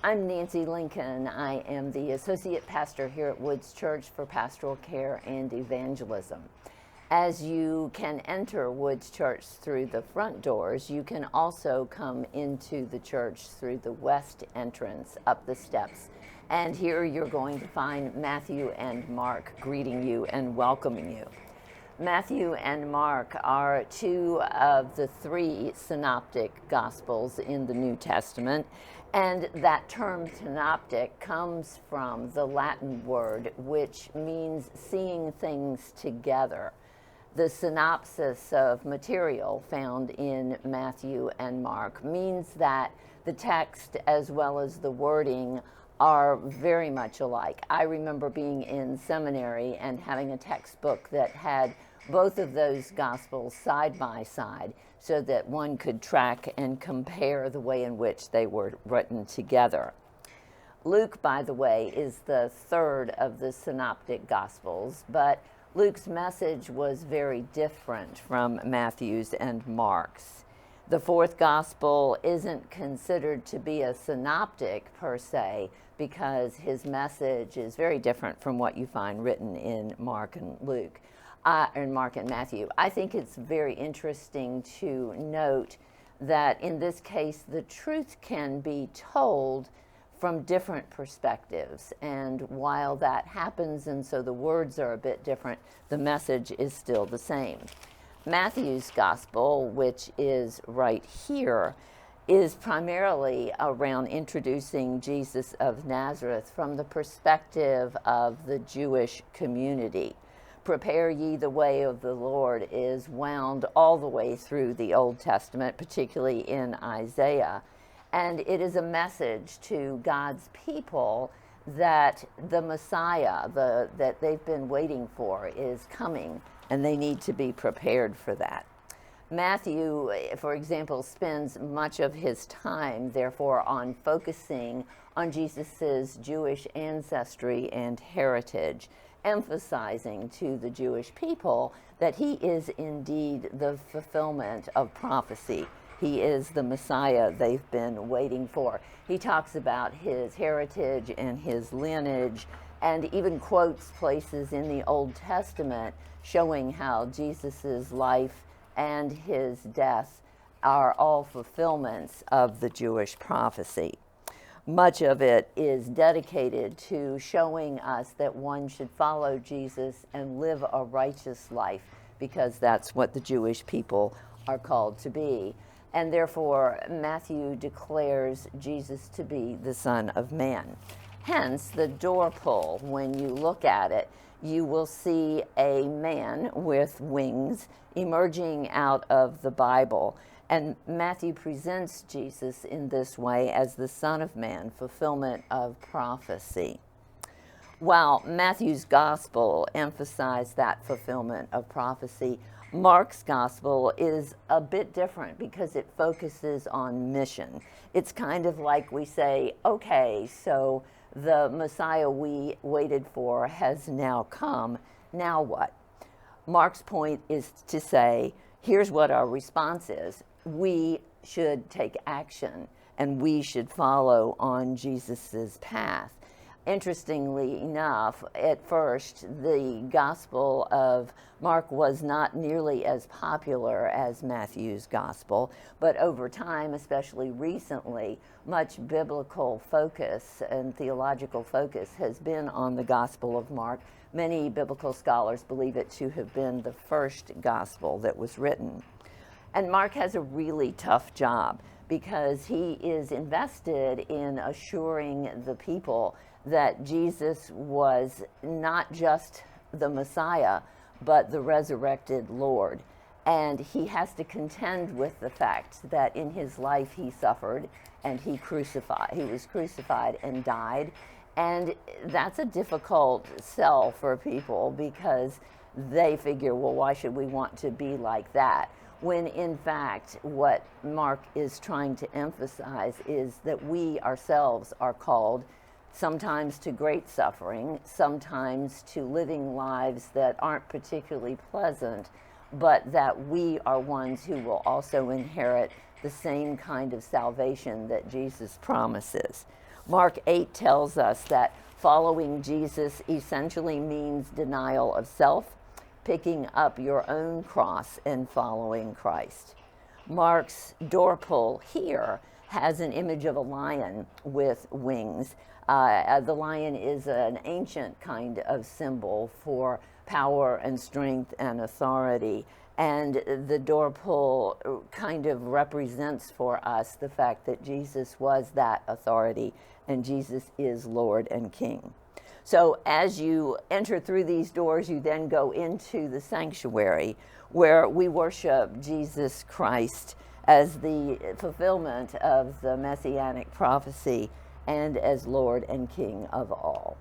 I'm Nancy Lincoln. I am the Associate Pastor here at Woods Church for Pastoral Care and Evangelism. As you can enter Woods Church through the front doors, you can also come into the church through the west entrance up the steps. And here you're going to find Matthew and Mark greeting you and welcoming you. Matthew and Mark are two of the three synoptic gospels in the New Testament, and that term synoptic comes from the Latin word which means seeing things together. The synopsis of material found in Matthew and Mark means that the text as well as the wording are very much alike. I remember being in seminary and having a textbook that had both of those gospels side by side so that one could track and compare the way in which they were written together. Luke, by the way, is the third of the synoptic gospels, but Luke's message was very different from Matthew's and Mark's. The fourth gospel isn't considered to be a synoptic per se because his message is very different from what you find written in Mark and Luke. And Mark and Matthew. I think it's very interesting to note that in this case, the truth can be told from different perspectives. And while that happens, and so the words are a bit different, the message is still the same. Matthew's gospel, which is right here, is primarily around introducing Jesus of Nazareth from the perspective of the Jewish community. Prepare ye the way of the Lord is wound all the way through the Old Testament, particularly in Isaiah. And it is a message to God's people that the Messiah that they've been waiting for is coming, and they need to be prepared for that. Matthew, for example, spends much of his time, therefore, on focusing on Jesus's Jewish ancestry and heritage, emphasizing to the Jewish people that he is indeed the fulfillment of prophecy. He is the Messiah they've been waiting for. He talks about his heritage and his lineage, and even quotes places in the Old Testament showing how Jesus's life and his death are all fulfillments of the Jewish prophecy. Much of it is dedicated to showing us that one should follow Jesus and live a righteous life, because that's what the Jewish people are called to be. And therefore, Matthew declares Jesus to be the Son of Man. Hence, the door pull, when you look at it, you will see a man with wings emerging out of the Bible. And Matthew presents Jesus in this way as the Son of Man, fulfillment of prophecy. While Matthew's gospel emphasized that fulfillment of prophecy, Mark's gospel is a bit different because it focuses on mission. It's kind of like we say, okay, so the Messiah we waited for has now come, now what? Mark's point is to say, here's what our response is. We should take action and we should follow on Jesus's path. Interestingly enough, at first, the Gospel of Mark was not nearly as popular as Matthew's Gospel, but over time, especially recently, much biblical focus and theological focus has been on the Gospel of Mark. Many biblical scholars believe it to have been the first Gospel that was written. And Mark has a really tough job because he is invested in assuring the people that Jesus was not just the Messiah, but the resurrected Lord. And he has to contend with the fact that in his life he suffered and he was crucified and died. And that's a difficult sell for people because they figure, well, why should we want to be like that? When in fact, what Mark is trying to emphasize is that we ourselves are called sometimes to great suffering, sometimes to living lives that aren't particularly pleasant, but that we are ones who will also inherit the same kind of salvation that Jesus promises. Mark 8 tells us that following Jesus essentially means denial of self, picking up your own cross and following Christ. Mark's door pull here has an image of a lion with wings. The lion is an ancient kind of symbol for power and strength and authority. And the door pull kind of represents for us the fact that Jesus was that authority and Jesus is Lord and King. So as you enter through these doors, you then go into the sanctuary where we worship Jesus Christ as the fulfillment of the messianic prophecy and as Lord and King of all.